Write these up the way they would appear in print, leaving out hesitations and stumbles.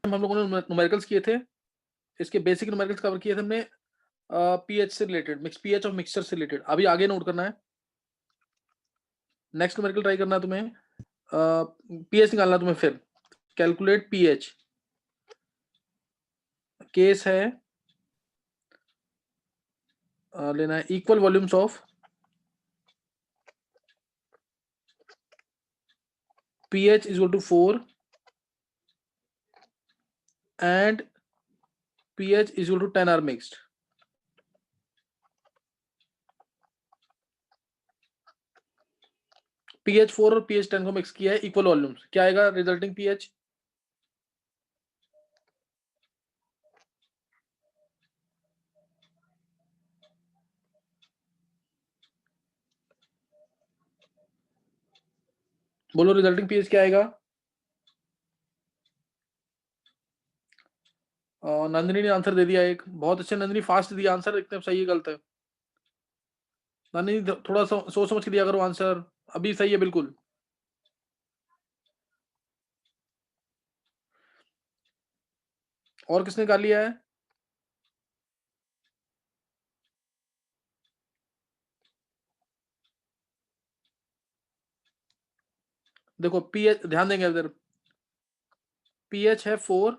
हम लोगों ने न्यूमेरिकल्स किए थे, इसके बेसिक न्यूमेरिकल्स कवर किए थे हमने पीएच से रिलेटेड, पीएच ऑफ मिक्सचर से रिलेटेड। अभी आगे नोट करना है, नेक्स्ट न्यूमेरिकल ट्राई करना है तुम्हें, पीएच निकालना तुम्हें। फिर कैलकुलेट पीएच, केस है लेना है equal volumes of pH is equal to 4 and pH is equal to 10 are mixed. pH 4 और pH 10 को मिक्स किया है, इक्वल वॉल्यूम्स, क्या आएगा रिजल्टिंग pH? बोलो रिजल्टिंग pH क्या आएगा? नंदिनी ने आंसर दे दिया एक, बहुत अच्छे नंदिनी, फास्ट दिया आंसर, देखते हैं सही है गलत है। नंदिनी थोड़ा सा सोच समझ के दिया करो आंसर, अभी सही है बिल्कुल। और किसने निकाल लिया है? देखो pH ध्यान देंगे इधर, pH है 4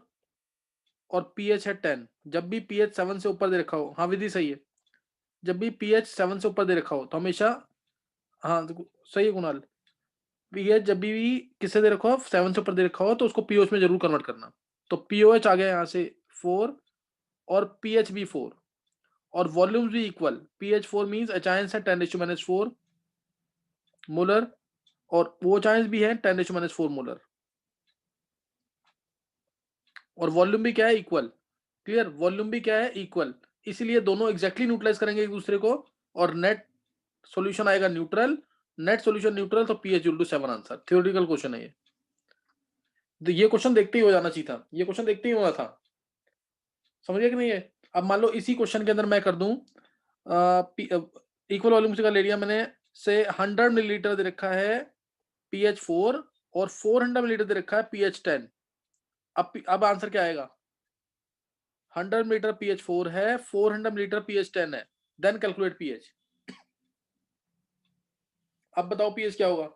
और pH है 10। जब भी pH 7 से ऊपर दे रखा हो, हाँ विधि सही है, जब भी pH 7 से ऊपर दे रखा हो तो हमेशा, हाँ सही है कुणाल, पीएच जब भी किससे दे रखा हो, 7 से ऊपर दे रखा हो तो उसको पीओएच में जरूर कन्वर्ट करना। तो पीओएच आ गया यहाँ से 4 और पीएच भी 4 और वॉल्यूम्स भी इक्वल। पीएच 4 मींस एचाइंस है 10⁻⁴ मोलर और वो चाइंस भी है 10⁻⁴ मोलर, और वॉल्यूम भी क्या है? इक्वल। क्लियर, वॉल्यूम भी क्या है? इक्वल। इसीलिए दोनों एग्जैक्टली न्यूट्रलाइज करेंगे एक दूसरे को और नेट सॉल्यूशन आएगा न्यूट्रल। नेट सॉल्यूशन न्यूट्रल तो pH equal to 7 answer. Theoretical question है ये, तो ये क्वेश्चन देखते ही हो जाना चाहिए था, ये क्वेश्चन देखते ही होना था, समझ गए कि नहीं है? अब मान लो इसी क्वेश्चन के अंदर मैं कर दूं, इक्वल वॉल्यूम का ले लिया मैंने, से 100 मिलीलीटर दे रखा है पीएच 4 और 400 मिलीलीटर दे रखा है पीएच 10। अब आंसर क्या आएगा? 100 मिलीलीटर पीएच 4 है, 400 मिलीलीटर पीएच 10 है, देन कैलकुलेट पीएच। अब बताओ पीएच क्या होगा?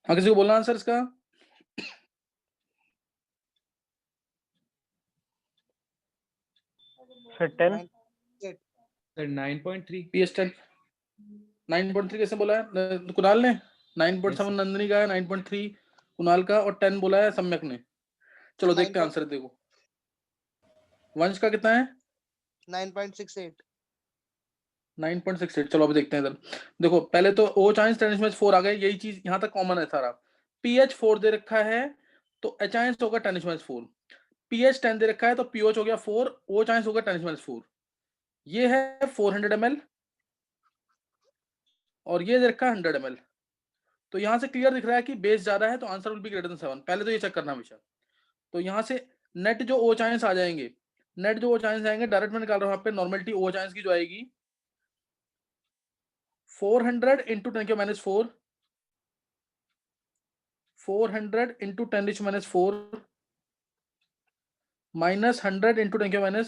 हाँ, किसी को बोलना आंसर इसका? सर 10 सर 9.3 पीएच 10 9.3 कैसे बोला है कुणाल ने? 9.7 नंदिनी का है, 9.3 कुणाल का और 10 बोला है सम्यक ने। चलो देखते हैं आंसर। देखो वंश का कितना है? 9.68। 9.68। चलो अभी देखते हैं इधर। देखो पहले तो ओ चाइंस 10^4 आ गए, यही चीज यहाँ तक कॉमन है सारा। पीएच 4 दे रखा है तो एच आइंस होगा 10^4। पीएच 10 दे रखा है तो पीओच हो गया 4, ओ चाइंस होगा 10^4। ये है 400 ml और ये दे रखा है 100 ml। तो यहाँ से क्लियर दिख रहा है कि बेस ज्यादा है तो answer will be greater than 7। पहले तो ये चेक करना हमेशा। तो यहाँ से नेट जो ओ चाइंस आ जाएंगे, नेट जो ओ चाइंस आएंगे डायरेक्ट मैं निकाल रहा हूँ यहाँ पे। नॉर्मलिटी ओ चाइंस की जो आएगी 400 into 10⁻⁴, 400 into 10⁻⁴, minus 100 into 10⁻⁴,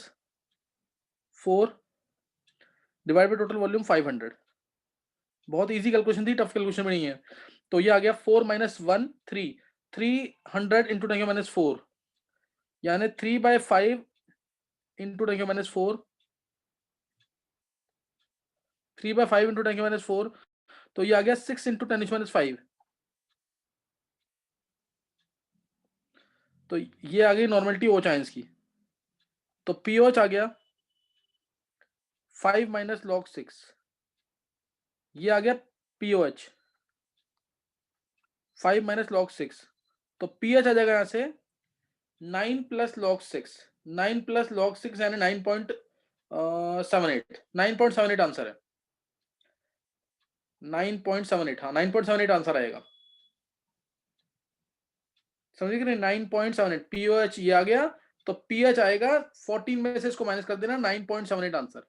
divide by total volume 500। बहुत इजी कैलकुलेशन थी, टफ कैलकुलेशन में नहीं है। तो ये आ गया 4 - 1 3, 300 इंटू 10⁻⁴, यानी 3/5 इंटू 10⁻⁴, 3/5 इंटू 10⁻⁴। तो ये आ गया 6 इंटू 10⁻⁵। तो ये आ गई नॉर्मलिटी ओ चाइंस की। तो पीओच आ गया 5 - log6। ये आ गया पीओएच 5 - log6। तो पीएच आ जाएगा यहां से 9 + log6, 9 + log6 यानी 9.78, 9.78 आंसर है। 9.78, हाँ 9.78 आंसर आएगा। समझिए कि नहीं, 9.78 पीओएच ये आ गया। तो पीएच आएगा 14 में से इसको माइनस कर देना, 9.78 आंसर,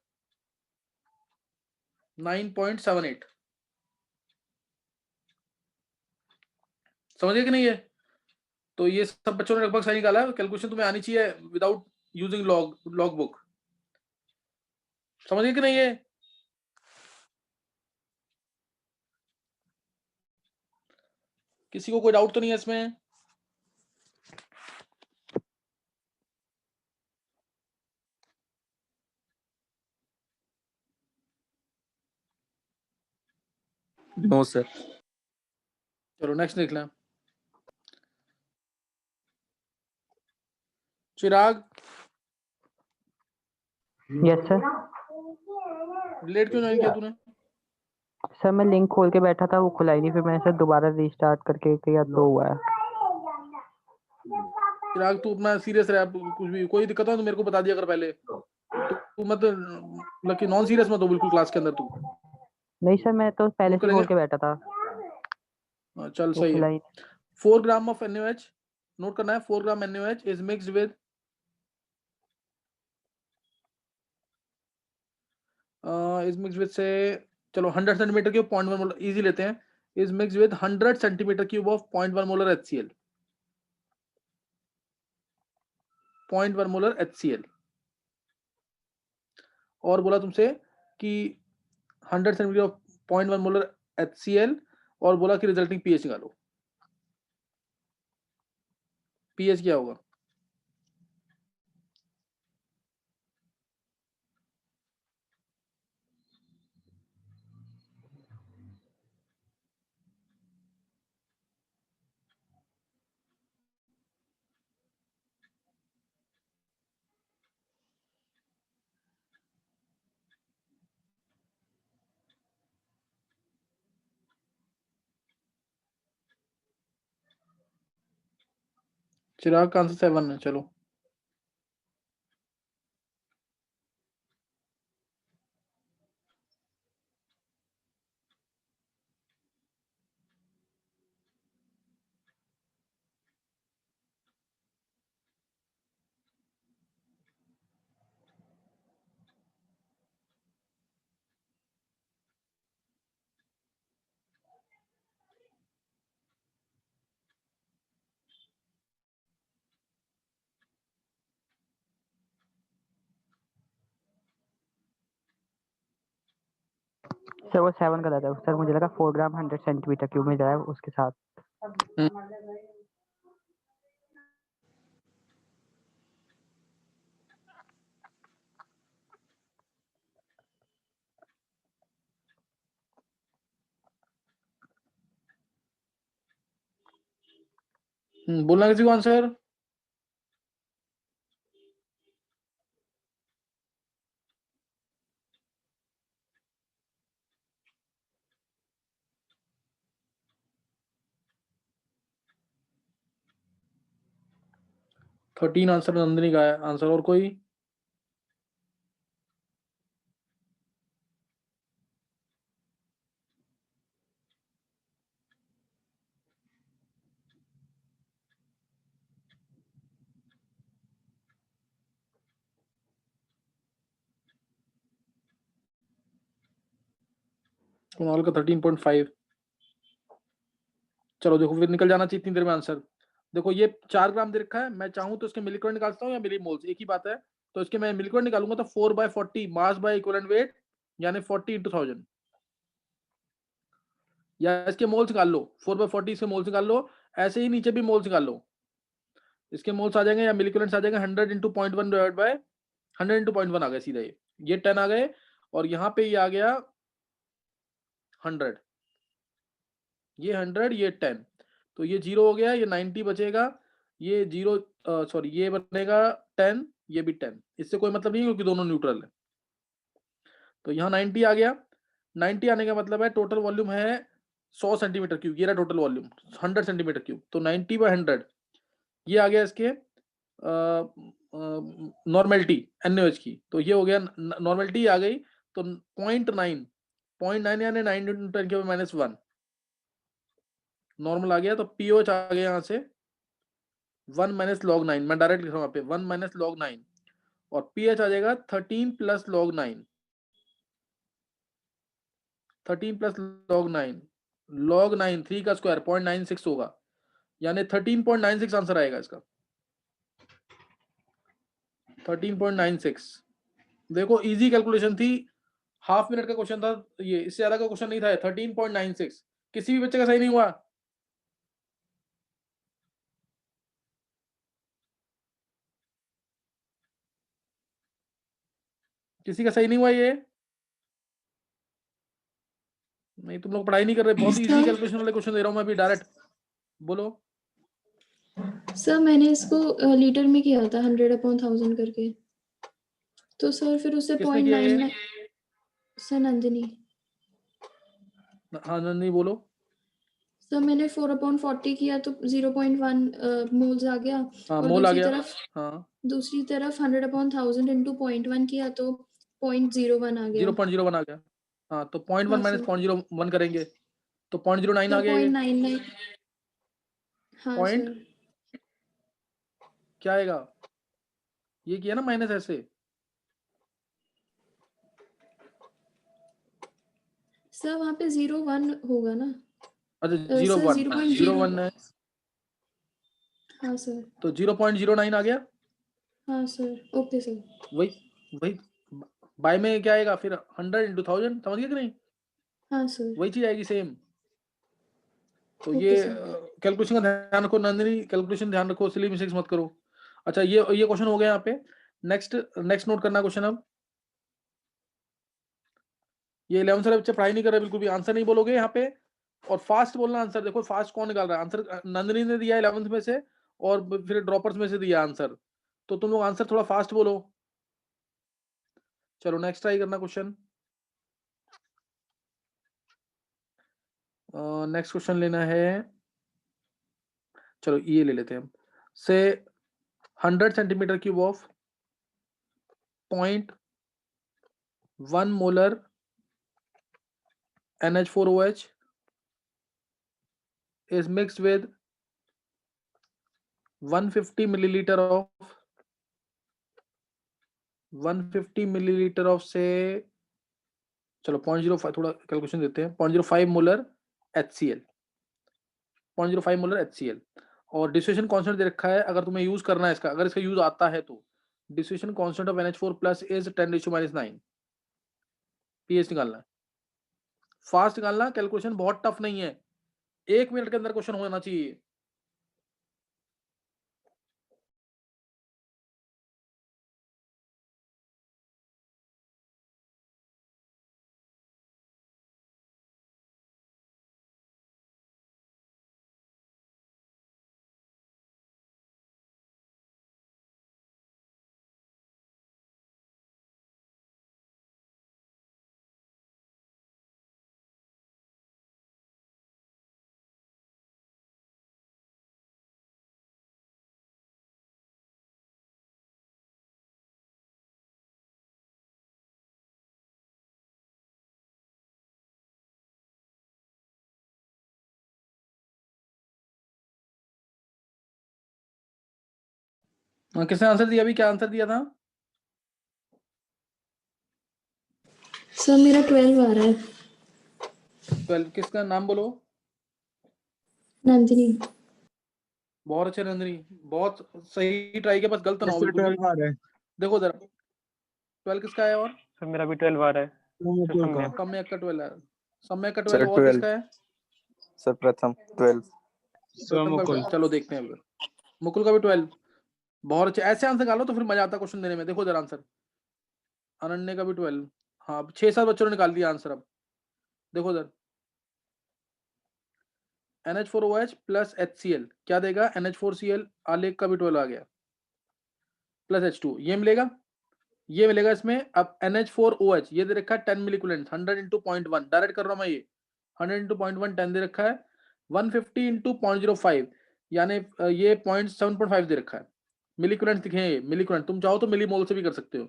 9.78। समझिए कि नहीं है। तो ये सब बच्चों ने लगभग सही निकाला है। कैलकुलेशन तुम्हें आनी चाहिए विदाउट यूजिंग लॉग बुक। समझिए कि नहीं है। किसी को कोई डाउट तो नहीं है इसमें। No sir. चलो नेक्स्ट देख लें। चिराग, यस सर। लेट क्यों ज्वाइन किया तूने? सर मैं लिंक खोल के बैठा था, वो खुला ही नहीं, फिर मैंने सर दोबारा रीस्टार्ट करके किया तो हुआ है। चिराग तू अपना सीरियस रह, कुछ भी कोई दिक्कत हो तो मेरे को बता दिया कर पहले। तू मत मतलब कि नॉन सीरियस मत हो बिल्कुल क्लास के अंदर तू। नहीं सर, मैं तो पहले नोट से करेंगे। खोल के बैठा था, चल वो सही खुला है। ही 4 ग्राम ऑफ NaOH, नोट करना है। 4 ग्राम NaOH इज मिक्स्ड विद से, चलो 100 सेंटीमीटर क्यूब 0.1 मोलर इजी लेते हैं। Is mixed with 100 centimetre cube of 0.1 molar HCl, 0.1 molar HCl। और बोला तुमसे कि 100 सेंटीमीटर ऑफ 0.1 मोलर HCl, और बोला कि रिजल्टिंग पीएच निकालो। पीएच क्या होगा? चिराग का आंसर 7 है। चलो सर वो 7 का था सर, मुझे लगा 4 ग्राम 100 सेंटीमीटर क्यूब में जाए उसके साथ। बोलना किसी को आंसर। 13 आंसर नंदिनी का है। आंसर और कोई? कुणाल का 13.5। चलो देखो, फिर निकल जाना चाहिए इतनी देर में आंसर। देखो ये 4 ग्राम दे रखा है, मैं चाहूँ तो इसके मिलीकॉन निकाल सकता हूँ या मिलीमोल्स, एक ही बात है। तो इसके मैं मिलीकॉन निकालूंगा तो 4/40 मास बाय इक्विवेलेंट वेट, यानी 40 × 1000। या इसके मोल्स निकाल लो, 4/40 इसके मोल्स निकाल लो। ऐसे ही नीचे भी मोल्स निकाल लो, इसके मोल्स आ जाएंगे या मिलीकॉन्स आ जाएंगे 100 × 0.1 डिवाइड बाय 100 × 0.1 आ गया सीधा। ये 10 आ गए, और यहाँ पे ये आ गया 100, ये 100, ये 10, तो ये 0 हो गया, ये 90 बचेगा, ये 0, सॉरी ये बनेगा 10, ये भी 10। इससे कोई मतलब नहीं है क्योंकि दोनों न्यूट्रल है। तो यहाँ 90 आ गया। 90 आने का मतलब है टोटल वॉल्यूम है 100 सेंटीमीटर क्यूब, ये रहा टोटल वॉल्यूम 100 सेंटीमीटर क्यूब। तो 90/100 ये आ गया इसके नॉर्मेलिटी NaOH की। तो ये हो गया नॉर्मेलिटी आ गई, तो 0.9 यानी 9 × 10⁻⁻1 नॉर्मल आ गया। तो पीओएच आ गया यहाँ से 1 - log9, मैं डायरेक्ट लिख रहा हूँ यहाँ पे 1 - log9, और पीएच आ जाएगा 13 + log9, 13 + log9, log9 3 का स्क्वायर 0.96 होगा, यानी 13.96 आंसर आएगा इसका, 13.96। देखो इजी कैलकुलेशन थी, हाफ मिनट का क्वेश्चन था ये, इससे ज्यादा का क्वेश्चन नहीं था। 13.96 किसी भी बच्चे का सही नहीं हुआ? किसी का सही नहीं हुआ ये? नहीं, तुम लोग पढ़ाई नहीं कर रहे। बहुत इजी कैलकुलेशन वाले क्वेश्चन दे रहा हूँ मैं अभी डायरेक्ट। बोलो। सर मैंने इसको लीटर में किया था 100/1000 करके, तो सर फिर उसे किसने किया ये? 0.99। सर नंदिनी। हाँ नंदिनी बोलो। सर मैंने 4/40 किया तो 0.1 मोल्स आ गया, हाँ और मोल आ दूसरी गया। तरफ हाँ 100/1000 इंटू 0.1 किया तो 0.01 आ गया। 0.01 आ गया। हाँ तो 0.1 हाँ माइनस सर। 0.01 करेंगे तो 0.09 आ सर गया ये। 0.99। हाँ पॉइंट सर। क्या आएगा? ये किया ना माइनस ऐसे। सर वहाँ पे 0.1 होगा ना? अच्छा सर 0.1, 0.0। 0.1 है हाँ सर। तो 0.09 आ गया। हाँ सर, ओके सर। वही वही बाय में क्या आएगा फिर 100 × 1000, समझ गए कि नहीं? हाँ सर। वही चीज आएगी सेम। तो ओके ये सर। कैलकुलेशन का ध्यान रखो नंदिनी, कैलकुलेशन ध्यान रखो, सिली मिस्टेक्स मत करो। अच्छा ये क्वेश्चन हो गया यहाँ पे। नेक्स्ट नेक्स्ट नोट करना क्वेश्चन। अब ये 11th वाले बच्चे पढ़ाई नहीं कर रहे बिल्कुल भी, आंसर नहीं बोलोगे यहाँ पे, और फास्ट बोलना आंसर। देखो फास्ट कौन निकाल रहा है आंसर? नंदिनी ने दिया 11th में से, और फिर ड्रॉपर्स में से दिया आंसर। तो तुम लोग आंसर थोड़ा फास्ट बोलो। चलो नेक्स्ट ट्राई करना क्वेश्चन। नेक्स्ट क्वेश्चन लेना है, चलो ये ले लेते हैं हम। से 100 centimetre cube of 0.1 molar NH4OH is mixed with 150 milliliter of 150 milliliter of से, चलो 0.05 थोड़ा कैलकुलेशन देते हैं, 0.05 मोलर HCl, 0.05 मोलर HCl। और डिसोसिएशन कांस्टेंट दे रखा है, अगर तुम्हें यूज करना है इसका, अगर इसका यूज आता है तो dissociation constant of NH4+ is 10⁻⁹ pH निकालना है। फास्ट निकालना, कैलकुलेशन बहुत टफ नहीं है, 1 मिनट के अंदर क्वेश्चन होना चाहिए। किसने आंसर दिया? अभी क्या आंसर दिया था? सर मेरा 12 आ रहा है। 12 किसका नाम बोलो? नंदिनी। बहुत अच्छे नंदिनी, बहुत सही ट्राई किया, बस गलत ना हो बिल्कुल भी। 12 आ रहा है देखो जरा 12 किसका है? और सर मेरा भी 12 आ रहा है। मुकुल का। सम्यक। सम्यक का 12 है, सम्यक का सर 12 और 12 किसका है? सर प्रथम 12 प्रथम का मुकुल। 12। चलो देखते हैं अब। मुकुल का भी 12। बहुत अच्छे, ऐसे आंसर निकालो तो फिर मजा आता है क्वेश्चन देने में। देखो जरा आंसर, अनन्या का भी 12। हाँ 6-7 बच्चों ने निकाल दिया आंसर। अब देखो जरा, NH4OH प्लस HCl क्या देगा? NH4Cl। आलेख का भी 12 आ गया, प्लस H2 ये मिलेगा, ये मिलेगा इसमें। अब NH4OH ये दे रखा है 10 मिलीकुलेंट, 100 इंटू 0.1 डायरेक्ट कर रहा हूं मैं, ये 100 इंटू 0.1 10 दे रखा है, 150 इंटू 0.05 यानी ये 0.7.5 दे रखा है। मिलीकुलेंट दिखे ये मिलीकुलेंट, तुम चाहो तो मिलीमोल से भी कर सकते हो।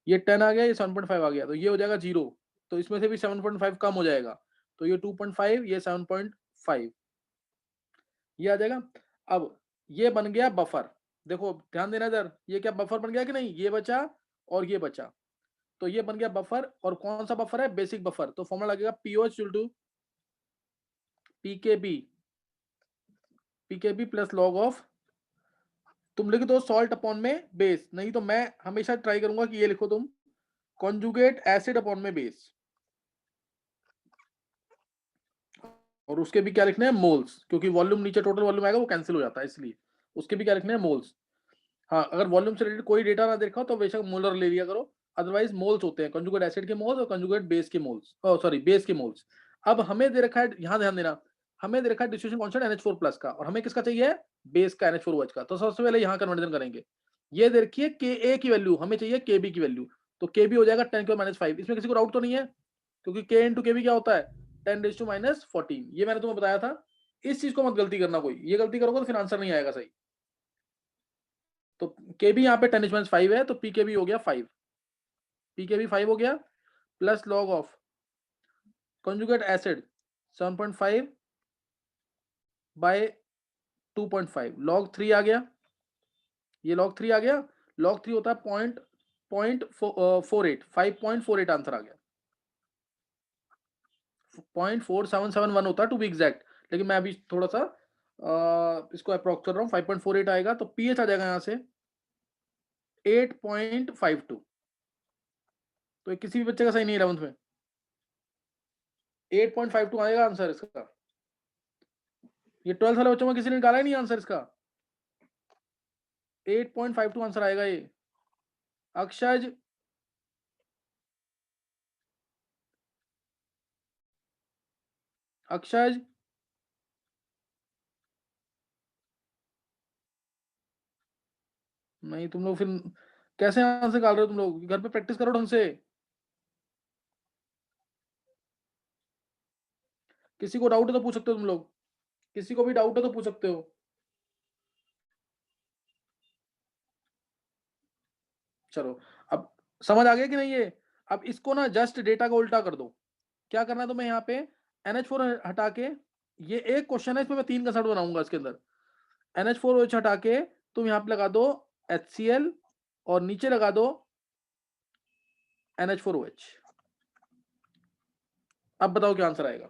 ये 10 आ गया, ये 7.5 आ गया, तो ये हो जाएगा 0। तो इसमें से भी 7.5 कम हो जाएगा, तो ये 2.5, ये 7.5, ये आ जाएगा। अब ये बन गया बफर। देखो ध्यान देना इधर, ये क्या बफर बन गया कि नहीं? ये बचा और ये बचा, तो ये बन गया बफर। और कौन सा बफर है? Basic buffer. तो फॉर्मूला लगेगा POH to pKb plus log of, तुम लिख दो सॉल्ट अपॉन में बेस, नहीं तो मैं हमेशा ट्राई करूंगा कि ये लिखो तुम कॉन्जुगेट एसिड अपॉन में बेस, और उसके भी क्या लिखने हैं? मोल्स, क्योंकि वॉल्यूम नीचे टोटल वॉल्यूम आएगा वो कैंसिल हो जाता है, इसलिए उसके भी क्या लिखने हैं? मोल्स। हाँ अगर वॉल्यूम से रिलेटेड कोई डेटा ना देखा हो तो बेशक मोलर ले लिया करो, अदरवाइज मोल्स होते हैं, कंजुगेट एसिड के मोल्स और कंजुगेट बेस के मोल्स, सॉरी बेस के मोल्स। अब हमें दे रखा है, यहाँ ध्यान देना, हमें दे रखा है डिस्ट्रीब्यूशन कांस्टेंट NH4 प्लस का, और हमें किसका चाहिए? बेस का, NH4OH का। तो सबसे पहले यहाँ कन्वर्जन करेंगे। ये दे रखी है Ka की वैल्यू, हमें चाहिए Kb की वैल्यू, तो Kb हो जाएगा 10⁻⁵। इसमें किसी को डाउट तो नहीं है? क्योंकि K इंटू Kb क्या होता है? 10⁻14। ये मैंने तुम्हें बताया था, इस चीज को मत गलती करना कोई, ये गलती करोगे तो फिर आंसर नहीं आएगा सही। तो Kb यहाँ पे 10⁻5 है, तो Pkb हो गया 5, Pkb 5 हो गया, plus log of conjugate acid 7.5 by 2.5, log 3 आ गया, ये लॉग 3 आ गया। लॉग 3 होता है 0.48, 5.48 आंसर आ गया। 0.4771 होता है टू बी एग्जैक्ट, लेकिन मैं अभी थोड़ा सा इसको अप्रोक्स कर रहा हूँ। 5.48 आएगा, तो पीएच आ जाएगा यहाँ से 8.52। तो किसी भी बच्चे का सही नहीं 11th में 8.52 आएगा आंसर इसका। ये 12th वाले बच्चों में किसी ने निकाला ही नहीं आंसर इसका, 8.52 आंसर आएगा ये। अक्षय अक्षय नहीं, तुम लोग फिर कैसे आंसर निकाल रहे हो? तुम लोग घर पे प्रैक्टिस करो ढंग से। किसी को डाउट है तो पूछ सकते हो तुम लोग, किसी को भी डाउट है तो पूछ सकते हो। चलो अब समझ आ गया कि नहीं ये? अब इसको ना जस्ट डेटा का उल्टा कर दो। क्या करना है तुम्हें? यहाँ पे NH4 हटा के, ये एक क्वेश्चन है, इसमें मैं 3 कंसेप्ट बनाऊंगा इसके अंदर। NH4OH हटा के तुम यहाँ पे लगा दो HCl, और नीचे लगा दो NH4OH। अब बताओ क्या आंसर आएगा?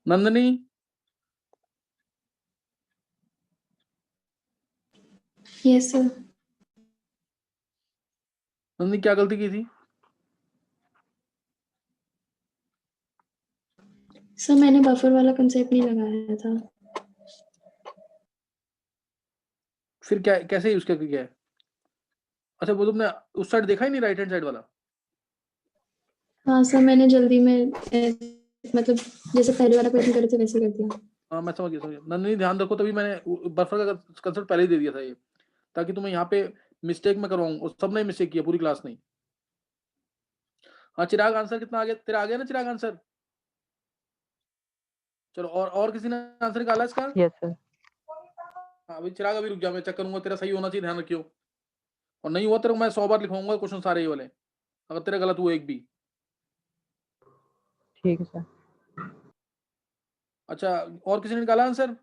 Nandini, yes sir. नंदनी क्या गलती की थी? सर मैंने बफर वाला कंसेप्ट नहीं लगाया था। फिर क्या, कैसे यूज करके किया है? अच्छा वो तुमने उस साइड देखा ही नहीं, राइट हैंड साइड वाला? हाँ सर मैंने जल्दी में मतलब जैसे पहले वाला क्वेश्चन करे थे वैसे कर दिया। हाँ मैं समझ गया। नंदनी ध्यान रखो, तभी मैंने बफर का कंसेप्ट पहले ही दे दिया था ये, ताकि तुम्हें यहाँ पे मिस्टेक में करवाऊं, और सबने मिस्टेक किया, पूरी क्लास नहीं। हाँ चिराग आंसर कितना आ गया तेरा? आ गया ना चिराग आंसर? चलो और किसी ने आंसर निकाला इसका? Yes sir. हाँ अभी चिराग अभी रुक जा, मैं चेक करूंगा तेरा सही होना चाहिए, ध्यान रखियो। और नहीं हुआ तेरे को मैं 100 बार लिखवाऊंगा क्वेश्चन सारे ये वाले, अगर तेरे गलत हुए एक भी। ठीक है सर। अच्छा और किसी ने निकाला आंसर?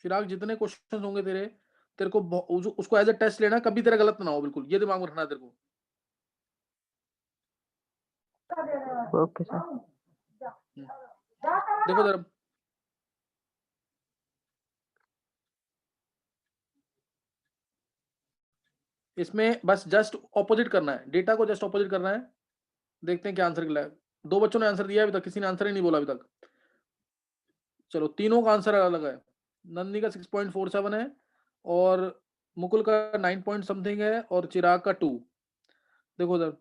चिराग जितने क्वेश्चन होंगे तेरे को उसको एज अ टेस्ट लेना, कभी तेरा गलत ना हो, बिल्कुल ये दिमाग में रखना है तेरे को। Okay sir. देखो जरा, इसमें बस जस्ट ऑपोजिट करना है, डेटा को जस्ट ऑपोजिट करना है। देखते हैं क्या आंसर निकला है। 2 बच्चों ने आंसर दिया अभी तक, किसी ने आंसर ही नहीं बोला अभी तक। चलो तीनों का आंसर अलग है। नंदनी का 6.47 है और मुकुल का 9 पॉइंट समथिंग है और चिराग का 2। देखो उधर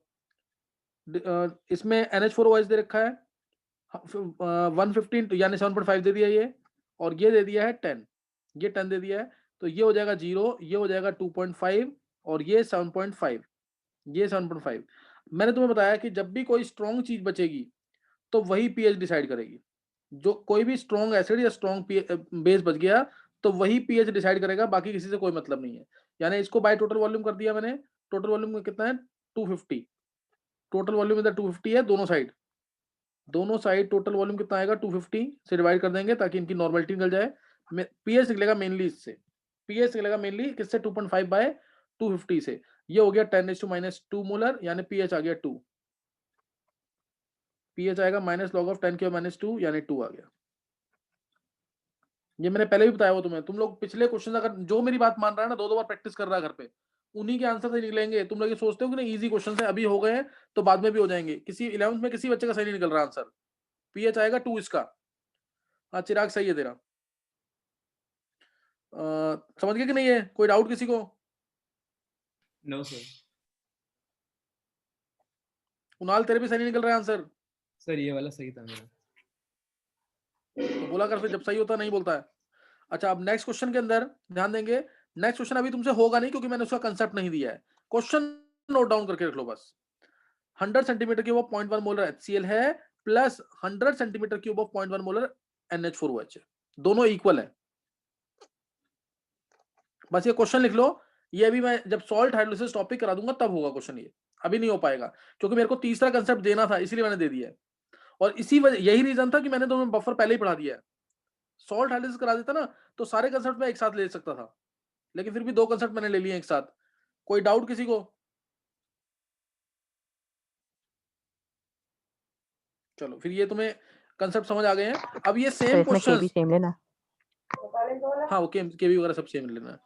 इसमें NH4OH दे रखा है 115 यानी 7.5 दे दिया ये, और ये दे दिया है 10, ये 10 दे दिया है, तो ये हो जाएगा 0, ये हो जाएगा 2.5 और ये 7.5, ये 7.5। मैंने तुम्हें बताया कि जब भी कोई स्ट्रॉन्ग चीज बचेगी तो वही पीएच डिसाइड करेगी। जो कोई भी स्ट्रॉन्ग एसिड या स्ट्रॉन्ग बेस बच गया तो वही पीएच डिसाइड करेगा, बाकी किसी से कोई मतलब नहीं है। यानी इसको बाय टोटल वॉल्यूम कर दिया मैंने, टोटल वॉल्यूम कितना है 250, टोटल वॉल्यूम इधर 250 है, दोनों साइड टोटल वॉल्यूम कितना आएगा 250 से डिवाइड कर देंगे ताकि इनकी नॉर्मलिटी निकल जाए। पीएच निकलेगा मेनली इससे, पीएच निकलेगा मेनली किससे 2.5 बाय 250 से। ये हो गया 10⁻⁻2 मोलर, यानी पीएच आ गया 2, पीएच आएगा माइनस लॉग ऑफ 10⁻⁻2 यानी 2 आ गया। ये मैंने पहले भी बताया हुआ तुम्हें, तुम लोग पिछले क्वेश्चन अगर जो मेरी बात मान रहा है ना, 2 बार प्रैक्टिस कर रहा है घर पे, उन्हीं के आंसर से निकलेंगे। तुम लोग ये सोचते हो कि नहीं इजी क्वेश्चन है अभी हो गए हैं तो बाद में भी हो जाएंगे, किसी 11th में किसी बच्चे का सही नहीं निकल रहा आंसर। पीएच आएगा 2 इसका। हाँ चिराग सही है तेरा। समझ गए कि नहीं है? कोई डाउट किसी को? No sir. कुणाल तेरे भी सही नहीं निकल रहा है आंसर? सर ये वाला सही था मेरा। तो बोला कर फिर, जब सही होता नहीं बोलता है। अच्छा अब नेक्स्ट क्वेश्चन के अंदर ध्यान देंगे। नेक्स्ट क्वेश्चन अभी तुमसे होगा नहीं क्योंकि मैंने उसका कंसेप्ट नहीं दिया है। क्वेश्चन नोट डाउन करके रख लो बस। 100 centimetre cube of 0.1 molar HCl है plus 100 centimetre cube of 0.1 molar NH4OH है, दोनों इक्वल है। बस ये क्वेश्चन लिख लो। ये अभी मैं जब सॉल्ट हाइड्रोलिसिस टॉपिक करा दूंगा तब होगा क्वेश्चन, ये अभी नहीं हो पाएगा क्योंकि मेरे को तीसरा कंसेप्ट देना था, इसलिए मैंने दे दिया है। और इसी वजह यही रीजन था कि मैंने तुम्हें बफर पहले ही पढ़ा दिया है। सॉल्ट हाइड्रोलिसिस करा देता ना तो सारे कंसेप्ट मैं एक साथ ले सकता था, लेकिन फिर भी 2 कंसेप्ट मैंने ले लिए एक साथ। कोई डाउट किसी को? चलो फिर ये तुम्हें कंसेप्ट समझ आ गए हैं। अब ये सर सेम इसमें के भी क्वेश्चंस, सेम लेना। हाँ वो केवी वगैरह सब सेम लेना है,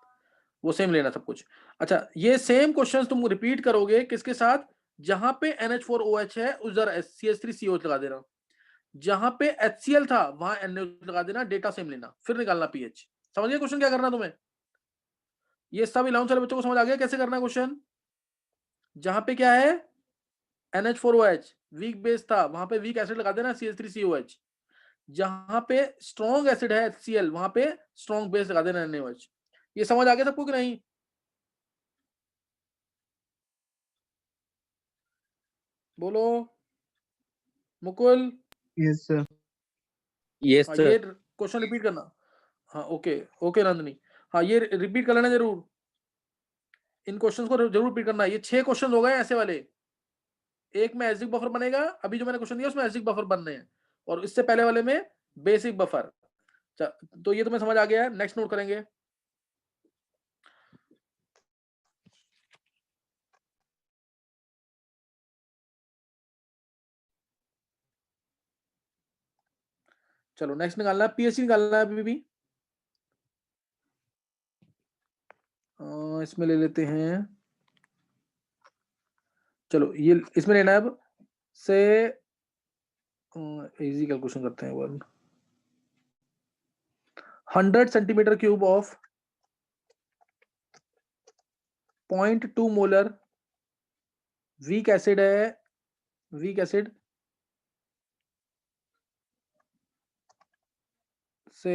वो सेम लेना सब कुछ। अच्छा ये सेम क्वेश्चंस तुम रिपीट करोगे किसके साथ? जहां पे NH4OH है उधर CH3COH लगा देना, जहां पे HCl था वहां NaOH लगा देना, डेटा सेम लेना, फिर निकालना पीएच। समझ गए क्वेश्चन क्या करना तुम्हें? ये सब 11th वाले बच्चों को समझ आ गया कैसे करना क्वेश्चन? जहां पे क्या है NH4OH वीक बेस था वहां पे वीक एसिड लगा देना CH3COH, जहां पे स्ट्रॉन्ग एसिड है HCl वहां पे स्ट्रॉन्ग बेस लगा देना NaOH। ये समझ आ गया सबको कि नहीं? बोलो मुकुल। Yes, sir. यस हाँ सर। ये क्वेश्चन रिपीट करना। हाँ ओके ओके नंदनी, हाँ ये रिपीट कर लेना जरूर, इन क्वेश्चंस को जरूर रिपीट करना। ये 6 क्वेश्चन हो गए ऐसे वाले, एक में एसिडिक बफर बनेगा, अभी जो मैंने क्वेश्चन दिया उसमें एसिडिक बफर बनने हैं, और इससे पहले वाले में बेसिक बफर। तो ये तुम्हें समझ आ गया है, नेक्स्ट नोट करेंगे। चलो नेक्स्ट निकालना है, पीएच निकालना है अभी भी। इसमें ले लेते हैं, चलो ये इसमें लेना है अब से इजी कैलकुलेशन करते हैं। 100 centimetre cube of 0.2 molar weak acid है, वीक एसिड से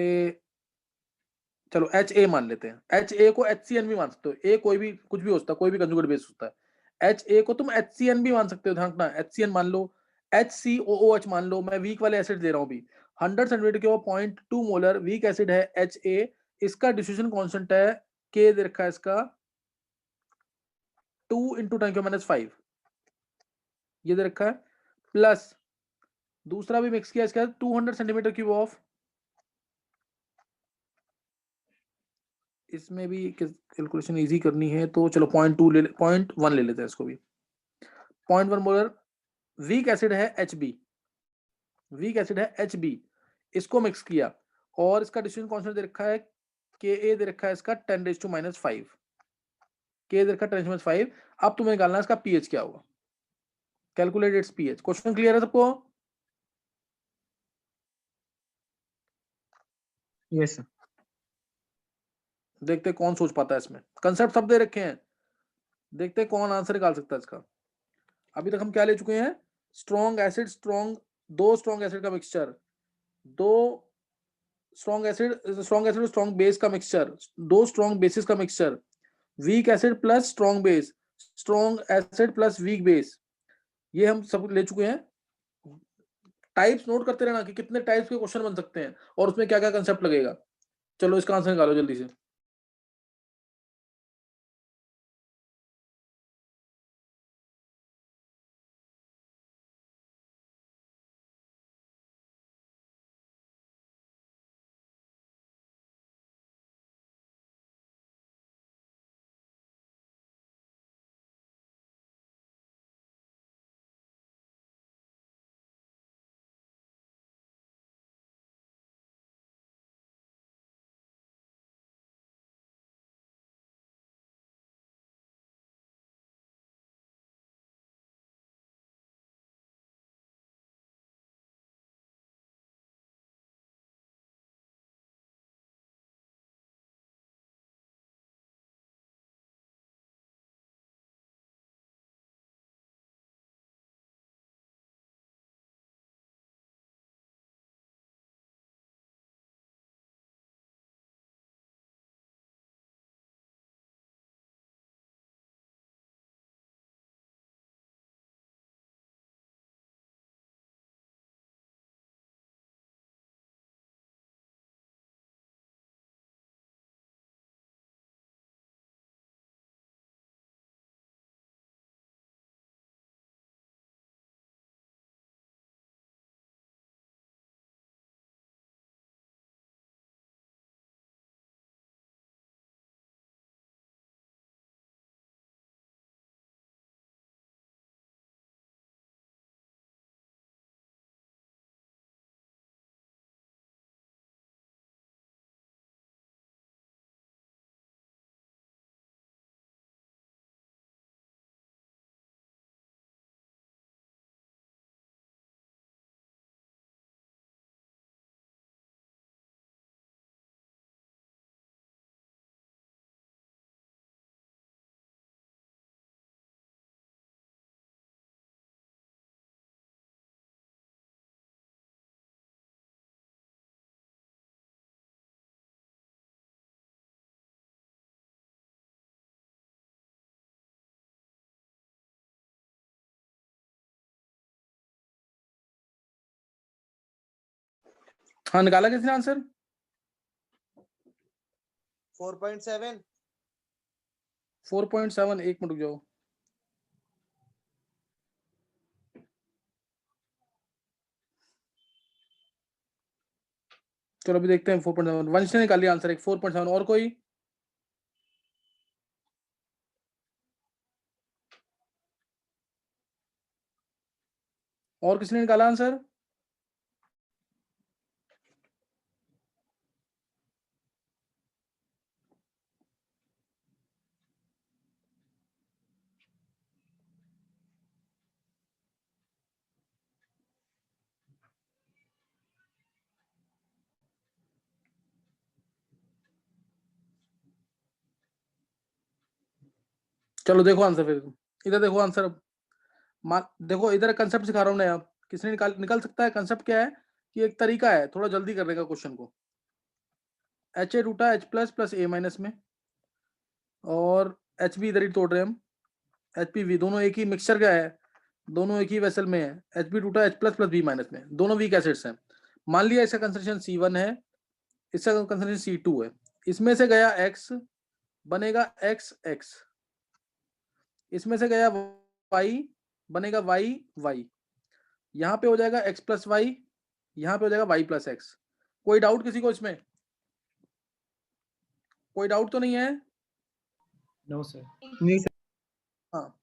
चलो एच ए मान लेते हैं, एच ए को एच सी एन भी मान सकते हो, ए कोई भी कुछ भी हो सकता है, कोई भी कंजुगेट बेस होता है। एच ए को तुम एच सी एन भी मान सकते हो, ध्यान रखना, एच सी एन मान लो, एच सी ओ ओ एच मान लो, मैं वीक वाले एसिड दे रहा हूँ अभी, 100 सेंटीमीटर के वो 0.2 मोलर वीक एसिड है एच ए, इसका डिस्ट्रीब्यूशन कांस्टेंट है के दे रखा है इसका 2 इंटू 10⁻⁵, ये दे रखा है, प्लस दूसरा भी मिक्स किया इसका 200 सेंटीमीटर क्यूब ऑफ, इसमें भी कैलकुलेशन इजी करनी है तो चलो 0.2 ले 0.1 ले लेते हैं इसको भी, 0.1 मोलर वीक एसिड है एच बी, वीक एसिड है एच बी, इसको मिक्स किया और इसका डिस्ट्रीब्यूशन कांस्टेंट दे रखा है के ए दे रखा है इसका 10⁻⁵, के दे रखा है 10⁻⁵। अब तुम्हें निकालना है इसका पीएच क्या होगा, calculate its pH. Question clear है सबको? Yes sir. देखते कौन सोच पाता है इसमें, कंसेप्ट सब दे रखे हैं, देखते कौन आंसर निकाल सकता है इसका। अभी तक हम क्या ले चुके हैं, स्ट्रॉन्ग एसिड, दो स्ट्रॉन्ग एसिड का मिक्सचर, दो स्ट्रॉन्ग एसिड और स्ट्रॉन्ग बेस का मिक्सचर, दो स्ट्रॉन्ग बेसिस का mixture, weak acid plus strong base, strong acid plus weak base, ये हम सब ले चुके हैं। टाइप्स नोट करते रहना कि कितने टाइप्स के क्वेश्चन बन सकते हैं और उसमें क्या क्या कंसेप्ट लगेगा। चलो इसका आंसर निकालो जल्दी से। हाँ निकाला किसने आंसर? 4.7। 4.7, एक मिनट रुक जाओ। चलो अभी देखते हैं 4.7, वंश ने निकाल लिया आंसर एक 4.7, और कोई? और किसने निकाला आंसर? चलो देखो आंसर, फिर इधर देखो आंसर। देखो इधर कंसेप्ट सिखा रहा हूँ नया, किसने निकाल सकता है? कंसेप्ट क्या है कि एक तरीका है थोड़ा जल्दी करने का क्वेश्चन को। H A ruta H plus plus A minus में, और एच बी इधर ही तोड़ रहे हैं हम, एच पी वी दोनों एक ही मिक्सचर का है, दोनों एक ही वेसल में है, एच बी रूटा H plus plus B minus में, दोनों वीक एसिड्स हैं। मान लिया इसका कंसंट्रेशन C1 है, इसका कंसंट्रेशन C2 है, इसमें से गया X बनेगा XX, इसमें से गया Y बनेगा Y, यहाँ पे हो जाएगा X प्लस Y, यहाँ पे हो जाएगा Y प्लस X। कोई डाउट किसी को इसमें? कोई डाउट तो नहीं है? No sir. नहीं सर। हाँ,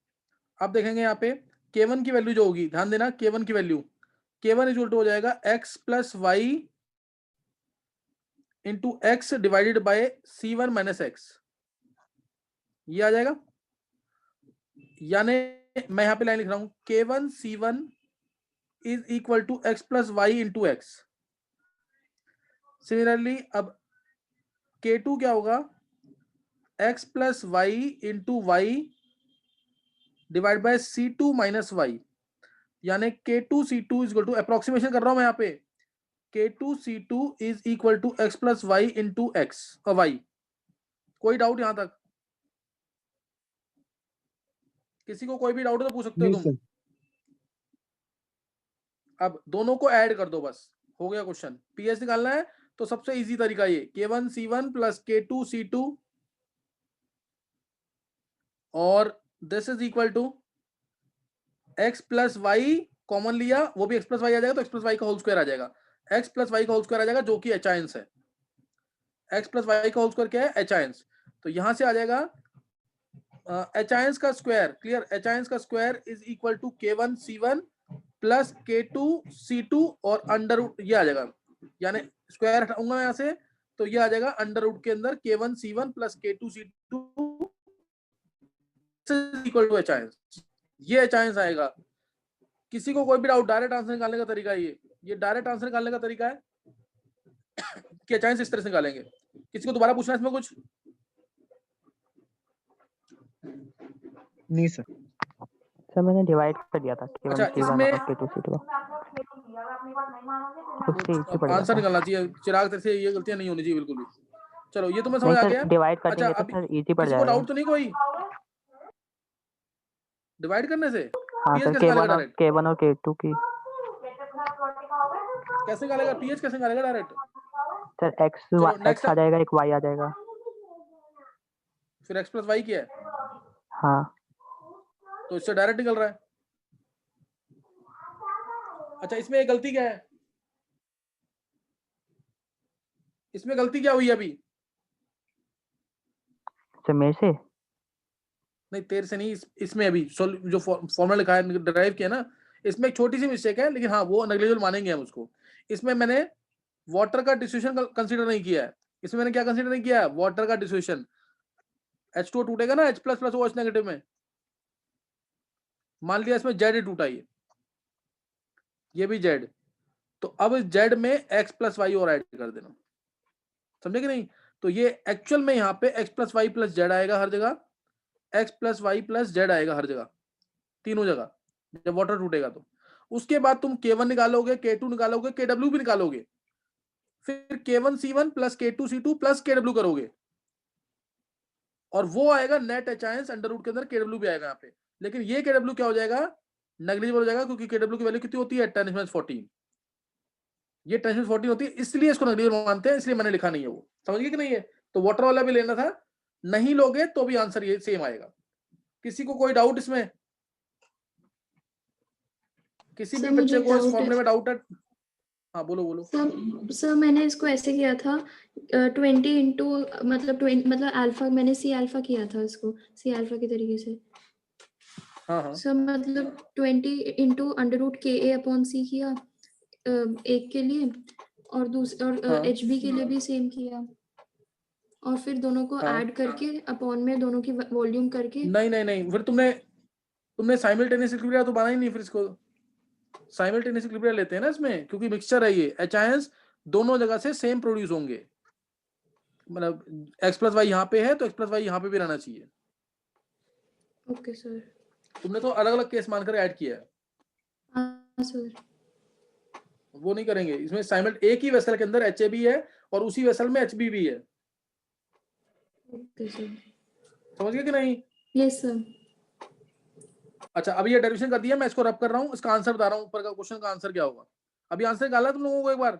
अब देखेंगे यहाँ पे K1 की वैल्यू जो होगी, ध्यान देना K1 की वैल्यू, K1 इक्वल टू हो जाएगा X plus Y into X divided by C1 minus X, ये आ जाएगा। यानी मैं यहाँ पे लाइन लिख रहा हूं, K1 C1 is equal to X plus Y into X। Similarly अब K2 क्या होगा, X plus Y into Y divide by C2 minus Y, यानी K2 C2 is equal to, approximation कर रहा हूं मैं यहाँ पे, K2 C2 is equal to X plus Y into X और Y। कोई डाउट यहां तक? किसी को कोई भी डाउट तो पूछ सकते हो तुम। अब दोनों को ऐड कर दो, बस हो गया क्वेश्चन। पीएच निकालना है तो सबसे इजी तरीका ये, K1 C1 plus K2 C2 और this is equal to X plus Y, common लिया वो भी X प्लस Y आ जाएगा, तो X प्लस Y का होल स्क्वायर आ जाएगा, X प्लस Y का होल स्क्वायर आ जाएगा जो कि एच आयंस है। X प्लस Y का होल स्क्वायर क्या है, एच आयंस। तो यहां से आ जाएगा एच आयंस का स्क्वायर, क्लियर, एच आयंस का square is equal to K1 C1 plus K2 C2 और अंडर रूट, ये आ जाएगा, यानी स्क्वायर हटाऊंगा यहां से तो ये आ जाएगा अंडर रूट के अंदर K1 C1 plus K2 C2 equal to H ions, ये एच आयंस आएगा। किसी को कोई भी डाउट? डायरेक्ट आंसर निकालने का तरीका है ये डायरेक्ट आंसर निकालने का तरीका है कि एच आयंस इस तरह से निकालेंगे। किसी को दोबारा पूछना है इसमें कुछ? नहीं सर। सर मैंने डिवाइड कर दिया था K1 अच्छा, C1 इसमें और K2 C2 उससे इजी पड़ आंसर जाता। निकालना चाहिए चिराग, तेरे से ये गलतियां नहीं होनी चाहिए बिल्कुल भी। चलो ये तुम्हें नहीं समझ आ सर, गया। डिवाइड कर अच्छा देंगे तो अभी सर इजी पड़ किसी को जाएगा। डाउट तो नहीं कोई डिवाइड करने से? हाँ पीएच सर, कैसे निकालेगा K1 और डायरेक्ट? K1 और K2 की कैसे निकालेगा पीएच, कैसे निकालेगा डायरेक्ट? सर चलो X नेक्स्ट, आ जाएगा, एक Y आ जाएगा। फिर एक्स प्लस वाई क्या है, हाँ तो इससे डायरेक्ट निकल रहा है। अच्छा इसमें एक गलती क्या है, इसमें गलती क्या हुई अभी? सर मेरे से नहीं तेरे से नहीं, इसमें अभी जो फॉर्मूला लिखा है ड्राइव किया ना, इसमें एक छोटी सी मिस्टेक है, लेकिन हाँ वो नेग्लिजिबल मानेंगे हम उसको। इसमें मैंने वाटर का डिस्ट्रीब्यूशन कंसीडर नहीं किया है। इसमें मैंने क्या कंसीडर नहीं किया है, वाटर का डिस्ट्रीब्यूशन। H2O टूटेगा ना H plus plus OH negative में, मान लिया इसमें Z टूटा, ये भी Z, तो अब Z में X प्लस वाई और ऐड कर देना, समझे कि नहीं? तो ये एक्चुअल में यहाँ पे X plus Y plus Z आएगा हर जगह, X plus Y plus Z आएगा हर जगह, तीनों जगह जब वाटर टूटेगा। तो उसके बाद तुम K1 निकालोगे, K2 निकालोगे, KW भी निकालोगे, फिर K1 C1 plus K2 C2 plus KW करोगे, और वो आएगा net H ions under root के अंदर KW भी आएगा यहाँ पे। लेकिन ये KW क्या हो जाएगा, नेग्लिजिबल हो जाएगा, क्योंकि KW की वैल्यू कितनी होती है 10⁻14, ये 10⁻14 होती है, इसलिए इसको नेग्लिजिबल मानते हैं, इसलिए मैंने लिखा नहीं है वो, समझ गए कि नहीं है? तो वाटर वाला भी लेना था, नहीं लोगे तो भी आंसर ये सेम आएगा। किसी को कोई डाउट इसमें? किसी भी बच्चे को इस फॉर्मूले में डाउट है? हाँ बोलो बोलो। सर मैंने इसको ऐसे किया था 20 इंटू मतलब अल्फा, मैंने सी अल्फा किया था इसको सी अल्फा के तरीके से। हाँ हाँ सर मतलब 20 into under root KA upon C किया एक के लिए, और दूसरे और हाँ। HB के लिए भी सेम किया, और फिर दोनों को हाँ। ऐड करके अपॉन में दोनों की वॉल्यूम करके। नहीं फिर तुमने साइमल्टेनियस इक्विलिब्रियम तो बना ही नहीं, फिर इसको साइमल्टेनियस इक्विलिब्रियम लेते हैं ना इसमें, क्योंकि मिक्सचर है ये, एच आयंस दोनों जगह से सेम प्रोड्यूस होंगे, मतलब एक्स प्लस वाई यहाँ पे है तो एक्स प्लस वाई यहाँ पे भी रहना चाहिए। Okay sir. तुमने तो अलग अलग केस मानकर ऐड किया है। हाँ सर। वो नहीं करेंगे। इसमें साइमल्ट एक ही वेसल के अंदर HA भी है और उसी वेसल में HB भी है। Okay sir. समझ गए कि नहीं? Yes sir. अच्छा, अभी ये डेरिवेशन कर दिया, मैं इसको रब कर रहा हूँ, इसका आंसर बता रहा हूँ, ऊपर का क्वेश्चन का आंसर क्या होगा। अभी आंसर निकाला तुम लोगों को एक बार?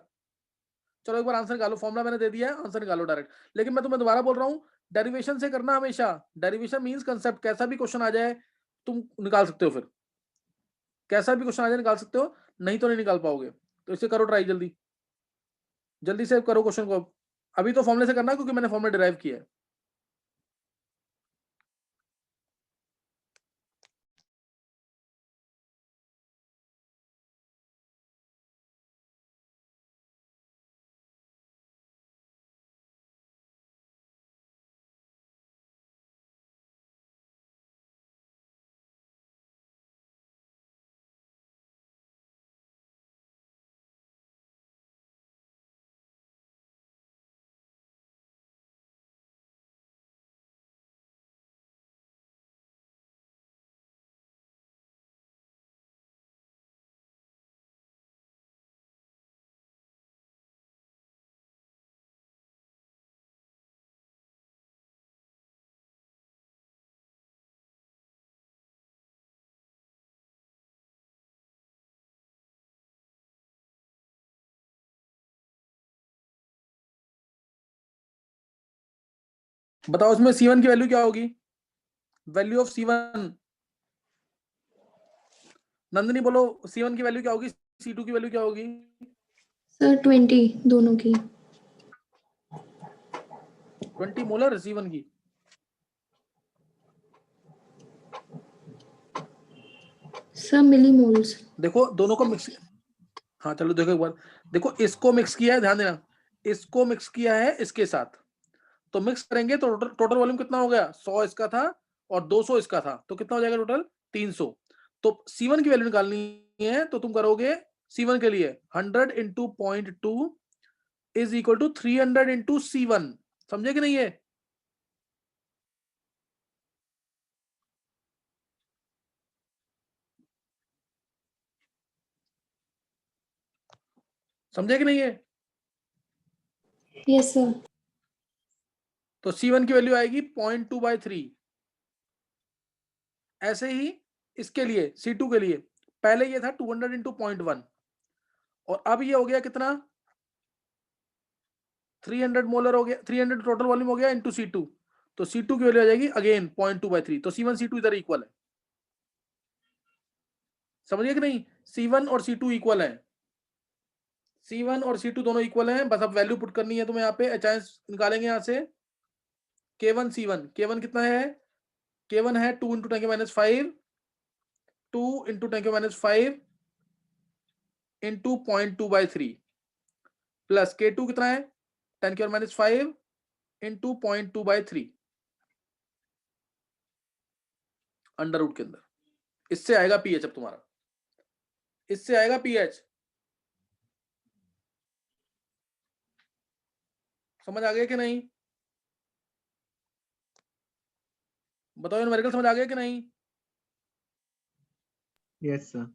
चलो एक बार आंसर निकालो, फॉर्मुला मैंने दे दिया है, आंसर निकालो डायरेक्ट। लेकिन मैं तुम्हें दोबारा बोल रहा हूँ, डेरिवेशन से करना हमेशा। डेरिवेशन मींस कंसेप्ट, कैसा भी क्वेश्चन आ जाए तुम निकाल सकते हो, फिर कैसा भी क्वेश्चन आ जाए निकाल सकते हो, नहीं तो नहीं निकाल पाओगे। तो इसे करो ट्राई, जल्दी जल्दी से करो क्वेश्चन को। अभी तो फॉर्मुले से करना क्योंकि मैंने फॉर्मुला डिराइव किया है। बताओ इसमें C1 की वैल्यू क्या होगी? वैल्यू ऑफ C1, नंदिनी बोलो, C1 की वैल्यू क्या होगी, C2 की वैल्यू क्या होगी? सर 20 दोनों की। 20 मोलर C1 की। Sir millimoles. देखो दोनों को मिक्स, हाँ चलो देखो एक बार, देखो इसको मिक्स किया है, ध्यान देना, इसको मिक्स किया है इसके साथ, तो मिक्स करेंगे तो टोटल वॉल्यूम कितना हो गया? 100 इसका था और 200 इसका था, तो कितना हो जाएगा टोटल? 300। तो C1 की वैल्यू निकालनी है, तो तुम करोगे C1 के लिए 100 into 0.2 is equal to 300 into C1। समझे कि नहीं? है समझे कि नहीं? है यस सर। तो C1 की वैल्यू आएगी 0.2/3। ऐसे ही इसके लिए C2 के लिए, पहले ये था 200 इंटू 0.1 और अब ये हो गया कितना? 300 मोलर हो गया, 300 टोटल वॉल्यूम हो गया इंटू C2, तो C2 की वैल्यू आ जाएगी अगेन 0.2/3। तो C1 C2 इधर इक्वल है। समझिए कि नहीं? C1 और C2 इक्वल है, C1 और C2 दोनों इक्वल हैं। बस अब वैल्यू पुट करनी है तुम्हें यहाँ पे, HIS निकालेंगे यहाँ से। K1 C1, K1 कितना है? K1 है 2 into 10⁻⁵, 2 into 10⁻⁵ into 0.2/3 plus K2 कितना है? 10⁻⁵ इंटू 0.2/3 अंडर रूट के अंदर। इससे आएगा पीएच। अब तुम्हारा इससे आएगा पीएच। समझ आ गया कि नहीं? बताओ न्यूमेरिकल समझ आ गया कि नहीं? Yes sir.